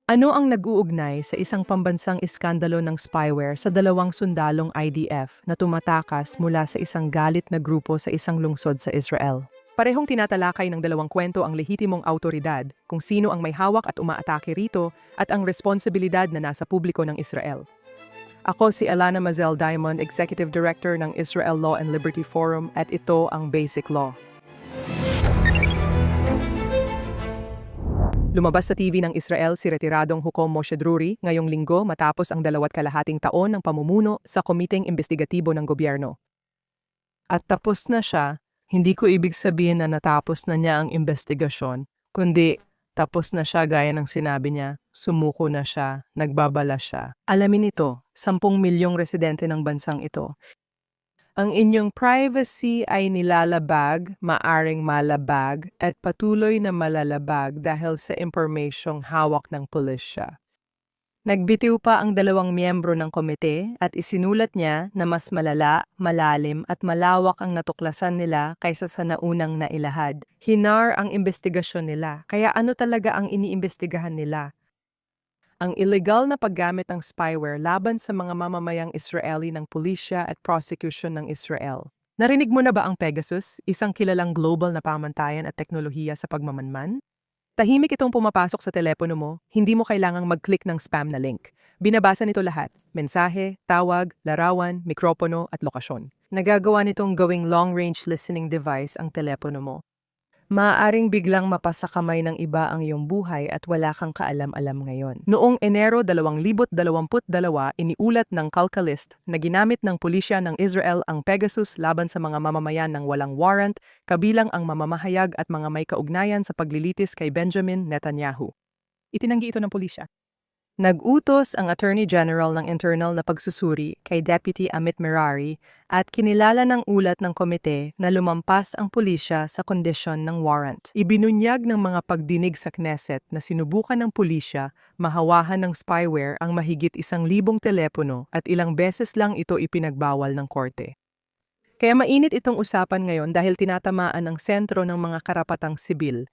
Ano ang nag-uugnay sa isang pambansang iskandalo ng spyware sa dalawang sundalong IDF na tumatakas mula sa isang galit na grupo sa isang lungsod sa Israel? Parehong tinatalakay ng dalawang kwento ang lehitimong autoridad, kung sino ang may hawak at umaatake rito, at ang responsibilidad na nasa publiko ng Israel. Ako si Alana Mazel Diamond, Executive Director ng Israel Law and Liberty Forum, at ito ang Basic Law. Lumabas sa TV ng Israel si retiradong Hukom Moshe Druri ngayong linggo matapos ang 2.5 taon ng pamumuno sa Komiteng Imbestigatibo ng Gobyerno. At tapos na siya, hindi ko ibig sabihin na natapos na niya ang investigasyon, kundi tapos na siya gaya ng sinabi niya, sumuko na siya, nagbabala siya. Alamin ito, 10 milyong residente ng bansang ito. Ang inyong privacy ay nilalabag, maaring malabag, at patuloy na malalabag dahil sa impormasyong hawak ng pulisya. Nagbitiw pa ang 2 miyembro ng komite at isinulat niya na mas malala, malalim at malawak ang natuklasan nila kaysa sa naunang nailahad. Hinar ang investigasyon nila, kaya ano talaga ang iniimbestigahan nila? Ang illegal na paggamit ng spyware laban sa mga mamamayang Israeli ng pulisya at prosecution ng Israel. Narinig mo na ba ang Pegasus, isang kilalang global na pamantayan at teknolohiya sa pagmamanman? Tahimik itong pumapasok sa telepono mo, hindi mo kailangang mag-click ng spam na link. Binabasa nito lahat, mensahe, tawag, larawan, mikropono at lokasyon. Nagagawa nitong gawing long-range listening device ang telepono mo. Maaaring biglang mapasa kamay ng iba ang iyong buhay at wala kang kaalam-alam ngayon. Noong Enero 2022, iniulat ng Calcalist na ginamit ng pulisya ng Israel ang Pegasus laban sa mga mamamayan ng walang warrant, kabilang ang mamamahayag at mga may kaugnayan sa paglilitis kay Benjamin Netanyahu. Itinanggi ito ng pulisya. Nag-utos ang Attorney General ng internal na pagsusuri kay Deputy Amit Merari at kinilala ng ulat ng komite na lumampas ang pulisya sa kondisyon ng warrant. Ibinunyag ng mga pagdinig sa Knesset na sinubukan ng pulisya mahawahan ng spyware ang mahigit 1,000 telepono at ilang beses lang ito ipinagbawal ng korte. Kaya mainit itong usapan ngayon dahil tinatamaan ang sentro ng mga karapatang sibil.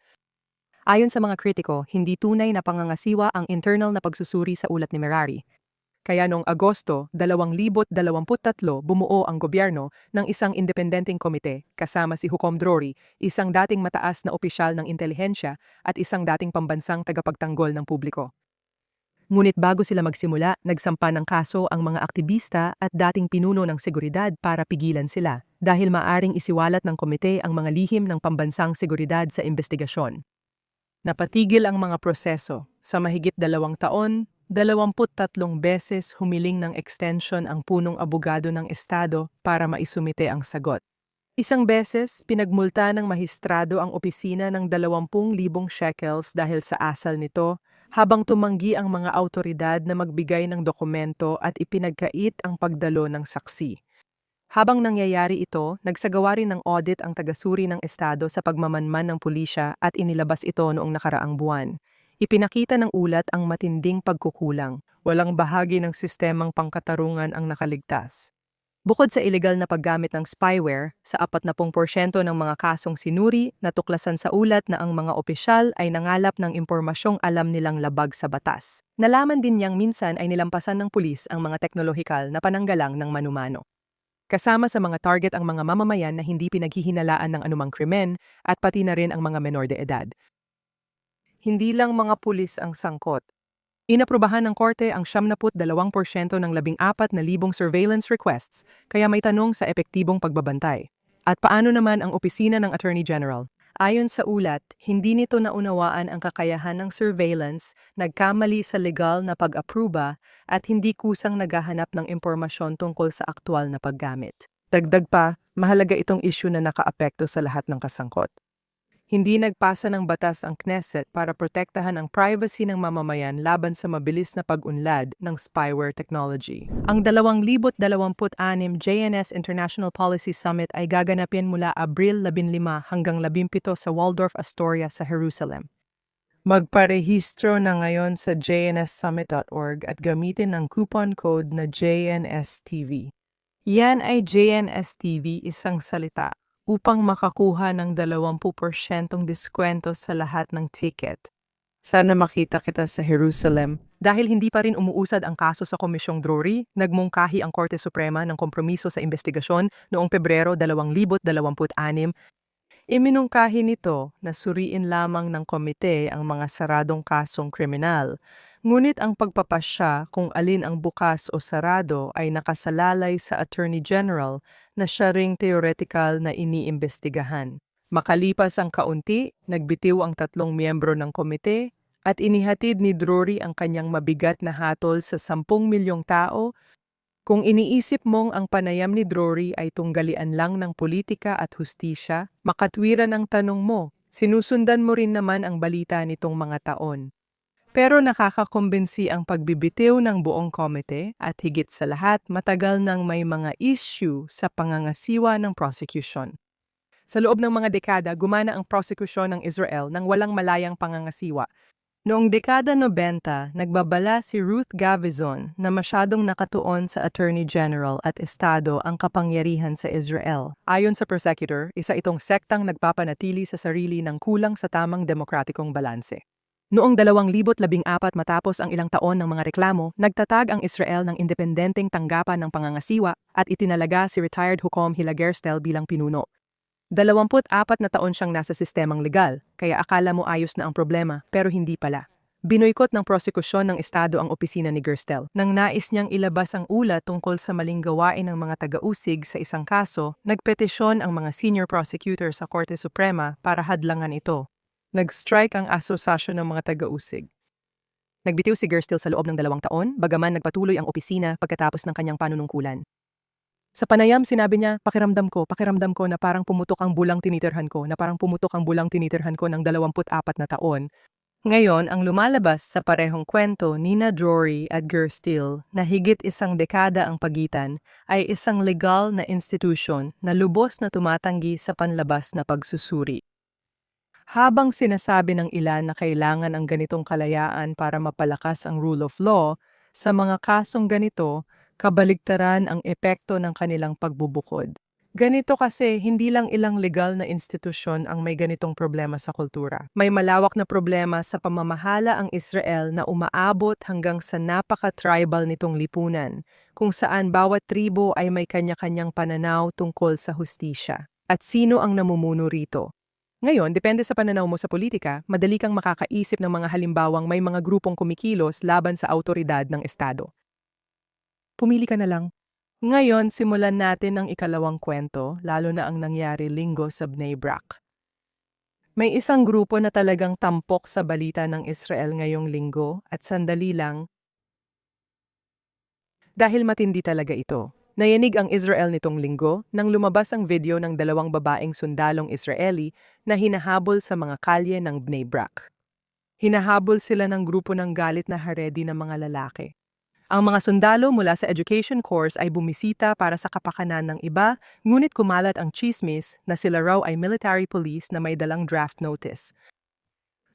Ayon sa mga kritiko, hindi tunay na pangangasiwa ang internal na pagsusuri sa ulat ni Merari. Kaya noong Agosto 2023, bumuo ang gobyerno ng isang independenteng komite kasama si Hukom Drori, isang dating mataas na opisyal ng intelihensya at isang dating pambansang tagapagtanggol ng publiko. Ngunit bago sila magsimula, nagsampa ng kaso ang mga aktivista at dating pinuno ng seguridad para pigilan sila dahil maaring isiwalat ng komite ang mga lihim ng pambansang seguridad sa investigasyon. Napatigil ang mga proseso. Sa mahigit 2 taon, 23 beses humiling ng extension ang punong abogado ng Estado para maisumite ang sagot. Isang beses, pinagmulta ng mahistrado ang opisina ng 20,000 shekels dahil sa asal nito, habang tumanggi ang mga autoridad na magbigay ng dokumento at ipinagkait ang pagdalo ng saksi. Habang nangyayari ito, nagsagawa rin ng audit ang tagasuri ng Estado sa pagmamanman ng pulisya at inilabas ito noong nakaraang buwan. Ipinakita ng ulat ang matinding pagkukulang. Walang bahagi ng sistemang pangkatarungan ang nakaligtas. Bukod sa ilegal na paggamit ng spyware, sa 40% ng mga kasong sinuri, natuklasan sa ulat na ang mga opisyal ay nangalap ng impormasyong alam nilang labag sa batas. Nalaman din niyang minsan ay nilampasan ng pulis ang mga teknolohikal na pananggalang ng manumano. Kasama sa mga target ang mga mamamayan na hindi pinaghihinalaan ng anumang krimen at pati na rin ang mga menor de edad. Hindi lang mga pulis ang sangkot. Inaprubahan ng korte ang 72% ng 14,000 surveillance requests, kaya may tanong sa epektibong pagbabantay. At paano naman ang opisina ng Attorney General? Ayon sa ulat, hindi nito naunawaan ang kakayahan ng surveillance, nagkamali sa legal na pag-apruba, at hindi kusang naghahanap ng impormasyon tungkol sa aktwal na paggamit. Dagdag pa, mahalaga itong issue na nakaapekto sa lahat ng kasangkot. Hindi nagpasa ng batas ang Knesset para protektahan ang privacy ng mamamayan laban sa mabilis na pag-unlad ng spyware technology. Ang 2026 JNS International Policy Summit ay gaganapin mula Abril 15 hanggang 17 sa Waldorf Astoria sa Jerusalem. Magparehistro na ngayon sa jnssummit.org at gamitin ang coupon code na JNSTV. Yan ay JNSTV, isang salita, upang makakuha ng 20% diskwento sa lahat ng ticket. Sana makita kita sa Jerusalem. Dahil hindi pa rin umuusad ang kaso sa Komisyong Drury, nagmungkahi ang Korte Suprema ng kompromiso sa investigasyon noong Pebrero 2026. Iminungkahi nito na suriin lamang ng komite ang mga saradong kasong kriminal. Ngunit ang pagpapasya kung alin ang bukas o sarado ay nakasalalay sa Attorney General na siya ring theoretical na iniimbestigahan. Makalipas ang kaunti, nagbitiw ang tatlong miyembro ng komite at inihatid ni Drury ang kanyang mabigat na hatol sa 10 milyong tao. Kung iniisip mong ang panayam ni Drury ay tunggalian lang ng politika at hustisya, makatwiran ang tanong mo, sinusundan mo rin naman ang balita nitong mga taon. Pero nakakakumbinsi ang pagbibitiw ng buong komite at higit sa lahat matagal nang may mga issue sa pangangasiwa ng prosecution. Sa loob ng mga dekada, gumana ang prosekusyon ng Israel ng walang malayang pangangasiwa. Noong dekada 90, nagbabala si Ruth Gavizon na masyadong nakatuon sa Attorney General at Estado ang kapangyarihan sa Israel. Ayon sa prosecutor, isa itong sektang nagpapanatili sa sarili ng kulang sa tamang demokratikong balanse. Noong 2014 matapos ang ilang taon ng mga reklamo, nagtatag ang Israel ng independenteng tanggapan ng pangangasiwa at itinalaga si retired Hukom Hila Gerstel bilang pinuno. 24 na taon siyang nasa sistemang legal, kaya akala mo ayos na ang problema, pero hindi pala. Binoykot ng prosekusyon ng Estado ang opisina ni Gerstel. Nang nais niyang ilabas ang ulat tungkol sa maling gawain ng mga taga-usig sa isang kaso, nagpetisyon ang mga senior prosecutor sa Korte Suprema para hadlangan ito. Nag-strike ang asosasyon ng mga taga-usig. Nagbitiw si Gerstel sa loob ng 2 taon, bagaman nagpatuloy ang opisina pagkatapos ng kanyang panunungkulan. Sa panayam, sinabi niya, pakiramdam ko na parang pumutok ang bulang tinitirhan ko, ng 24 na taon. Ngayon, ang lumalabas sa parehong kwento nina Drury at Gerstel na higit isang dekada ang pagitan ay isang legal na institusyon na lubos na tumatanggi sa panlabas na pagsusuri. Habang sinasabi ng ilan na kailangan ang ganitong kalayaan para mapalakas ang rule of law, sa mga kasong ganito, kabaligtaran ang epekto ng kanilang pagbubukod. Ganito kasi hindi lang ilang legal na institusyon ang may ganitong problema sa kultura. May malawak na problema sa pamamahala ang Israel na umaabot hanggang sa napaka-tribal nitong lipunan, kung saan bawat tribo ay may kanya-kanyang pananaw tungkol sa hustisya. At sino ang namumuno rito? Ngayon, depende sa pananaw mo sa politika, madali kang makakaisip ng mga halimbawang may mga grupong kumikilos laban sa autoridad ng Estado. Pumili ka na lang. Ngayon, simulan natin ang ikalawang kwento, lalo na ang nangyari linggo sa Bnei Brak. May isang grupo na talagang tampok sa balita ng Israel ngayong linggo at sandali lang. Dahil matindi talaga ito. Nayanig ang Israel nitong linggo nang lumabas ang video ng 2 babaeng sundalong Israeli na hinahabol sa mga kalye ng Bnei Brak. Hinahabol sila ng grupo ng galit na Haredi na mga lalaki. Ang mga sundalo mula sa education course ay bumisita para sa kapakanan ng iba, ngunit kumalat ang chismis na sila raw ay military police na may dalang draft notice.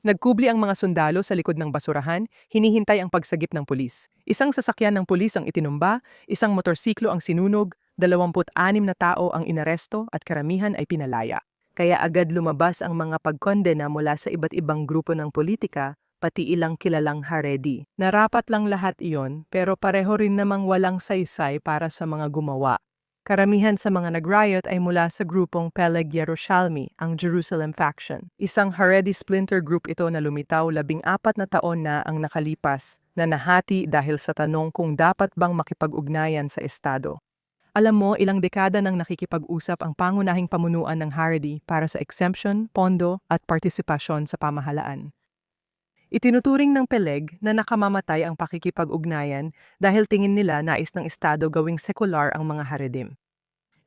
Nagkubli ang mga sundalo sa likod ng basurahan, hinihintay ang pagsagip ng pulis. Isang sasakyan ng pulis ang itinumba, isang motorsiklo ang sinunog, 26 na tao ang inaresto at karamihan ay pinalaya. Kaya agad lumabas ang mga pagkondena mula sa iba't ibang grupo ng politika, pati ilang kilalang Haredi. Narapat lang lahat iyon, pero pareho rin namang walang saysay para sa mga gumawa. Karamihan sa mga nag-riot ay mula sa grupong Peleg Yerushalmi, ang Jerusalem faction. Isang Haredi splinter group ito na lumitaw 14 na taon na ang nakalipas, na nahati dahil sa tanong kung dapat bang makipag-ugnayan sa Estado. Alam mo, ilang dekada nang nakikipag-usap ang pangunahing pamunuan ng Haredi para sa exemption, pondo at partisipasyon sa pamahalaan. Itinuturing ng Peleg na nakamamatay ang pakikipag-ugnayan dahil tingin nila nais ng Estado gawing sekular ang mga Haredim.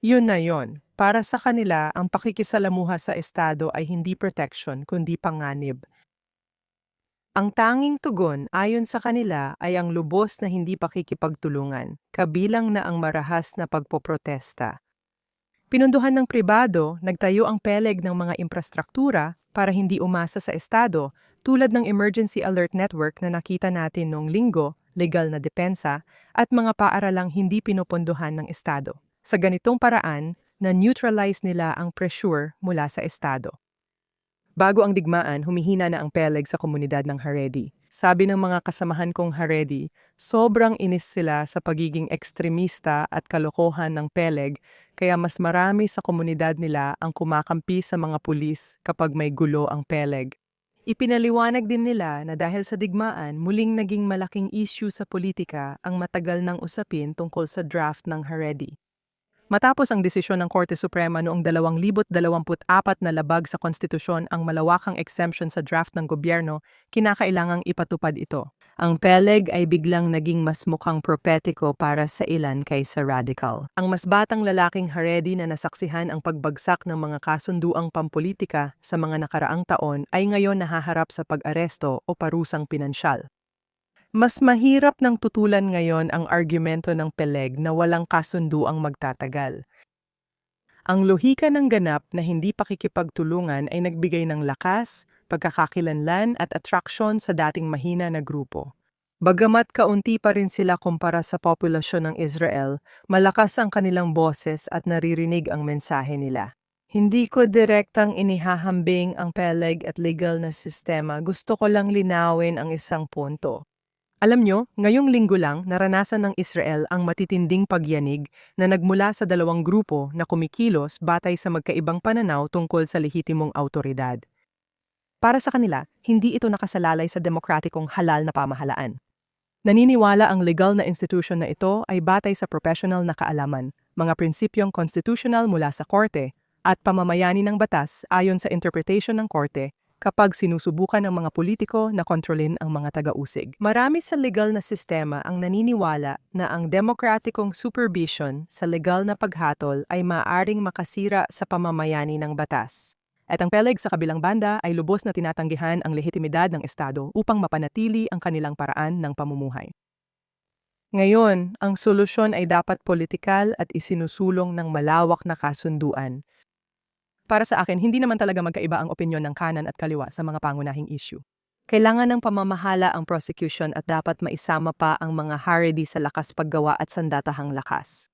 Yun na yon. Para sa kanila, ang pakikisalamuha sa Estado ay hindi protection kundi panganib. Ang tanging tugon ayon sa kanila ay ang lubos na hindi pakikipagtulungan, kabilang na ang marahas na pagpoprotesta. Pinunduhan ng pribado, nagtayo ang Peleg ng mga infrastruktura para hindi umasa sa Estado, tulad ng Emergency Alert Network na nakita natin noong linggo, legal na depensa, at mga paaralang hindi pinopondohan ng Estado. Sa ganitong paraan, na-neutralize nila ang pressure mula sa Estado. Bago ang digmaan, humihina na ang Peleg sa komunidad ng Haredi. Sabi ng mga kasamahan kong Haredi, sobrang inis sila sa pagiging ekstremista at kalokohan ng Peleg, kaya mas marami sa komunidad nila ang kumakampi sa mga pulis kapag may gulo ang Peleg. Ipinaliwanag din nila na dahil sa digmaan, muling naging malaking issue sa politika ang matagal ng usapin tungkol sa draft ng Haredi. Matapos ang desisyon ng Korte Suprema noong 2024 na labag sa konstitusyon ang malawakang exemption sa draft ng gobyerno, kinakailangang ipatupad ito. Ang Peleg ay biglang naging mas mukhang propetiko para sa ilan kaysa radical. Ang mas batang lalaking Haredi na nasaksihan ang pagbagsak ng mga kasunduang pampolitika sa mga nakaraang taon ay ngayon nahaharap sa pag-aresto o parusang pinansyal. Mas mahirap ng tutulan ngayon ang argumento ng Peleg na walang kasunduang magtatagal. Ang lohika ng ganap na hindi pakikipagtulungan ay nagbigay ng lakas, pagkakakilanlan at atraksyon sa dating mahina na grupo. Bagamat kaunti pa rin sila kumpara sa populasyon ng Israel, malakas ang kanilang boses at naririnig ang mensahe nila. Hindi ko direktang inihahambing ang Peleg at legal na sistema, gusto ko lang linawin ang isang punto. Alam nyo, ngayong linggo lang naranasan ng Israel ang matitinding pagyanig na nagmula sa dalawang grupo na kumikilos batay sa magkaibang pananaw tungkol sa lehitimong awtoridad. Para sa kanila, hindi ito nakasalalay sa demokratikong halal na pamahalaan. Naniniwala ang legal na institusyon na ito ay batay sa professional na kaalaman, mga prinsipyong constitutional mula sa korte, at pamamayani ng batas ayon sa interpretation ng korte kapag sinusubukan ng mga politiko na kontrolin ang mga taga-usig. Marami sa legal na sistema ang naniniwala na ang demokratikong supervision sa legal na paghatol ay maaaring makasira sa pamamayani ng batas. At ang Peleg sa kabilang banda ay lubos na tinatanggihan ang lehitimidad ng Estado upang mapanatili ang kanilang paraan ng pamumuhay. Ngayon, ang solusyon ay dapat politikal at isinusulong ng malawak na kasunduan. Para sa akin, hindi naman talaga magkaiba ang opinyon ng kanan at kaliwa sa mga pangunahing issue. Kailangan ng pamamahala ang prosecution at dapat maisama pa ang mga Haredi sa lakas paggawa at sandatahang lakas.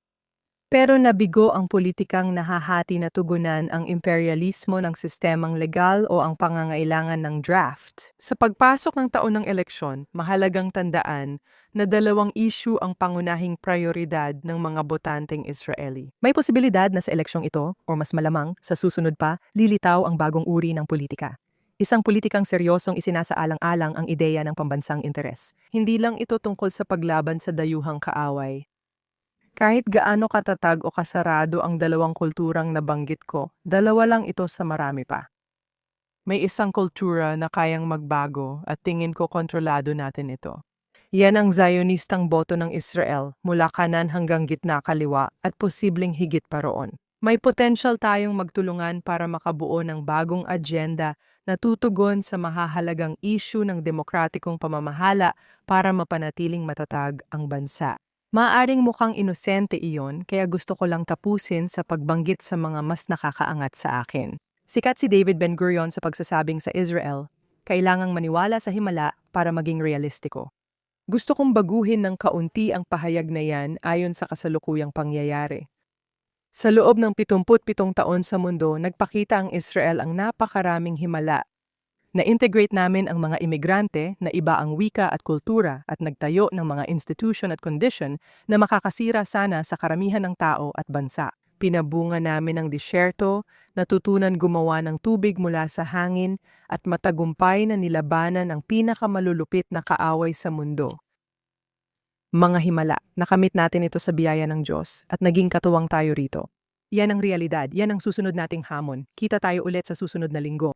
Pero nabigo ang politikang nahahati na tugunan ang imperialismo ng sistemang legal o ang pangangailangan ng draft. Sa pagpasok ng taon ng eleksyon, mahalagang tandaan na dalawang issue ang pangunahing prioridad ng mga botanteng Israeli. May posibilidad na sa eleksyong ito, o mas malamang, sa susunod pa, lilitaw ang bagong uri ng politika. Isang politikang seryosong isinasaalang-alang ang ideya ng pambansang interes. Hindi lang ito tungkol sa paglaban sa dayuhang kaaway. Kahit gaano katatag o kasarado ang dalawang kulturang nabanggit ko, dalawa lang ito sa marami pa. May isang kultura na kayang magbago at tingin ko kontrolado natin ito. Yan ang Zionistang boto ng Israel mula kanan hanggang gitna kaliwa at posibleng higit pa roon. May potential tayong magtulungan para makabuo ng bagong agenda na tutugon sa mahahalagang issue ng demokratikong pamamahala para mapanatiling matatag ang bansa. Maaring mukhang inosente iyon, kaya gusto ko lang tapusin sa pagbanggit sa mga mas nakakaangat sa akin. Sikat si David Ben-Gurion sa pagsasabing sa Israel, kailangang maniwala sa himala para maging realistiko. Gusto kong baguhin ng kaunti ang pahayag na yan ayon sa kasalukuyang pangyayari. Sa loob ng 77 taon sa mundo, nagpakita ang Israel ang napakaraming himala. Na-integrate namin ang mga imigrante na iba ang wika at kultura at nagtayo ng mga institution at condition na makakasira sana sa karamihan ng tao at bansa. Pinabunga namin ang disyerto, natutunan gumawa ng tubig mula sa hangin at matagumpay na nilabanan ang pinakamalulupit na kaaway sa mundo. Mga himala, nakamit natin ito sa biyaya ng Diyos at naging katuwang tayo rito. Yan ang realidad, yan ang susunod nating hamon. Kita tayo ulit sa susunod na linggo.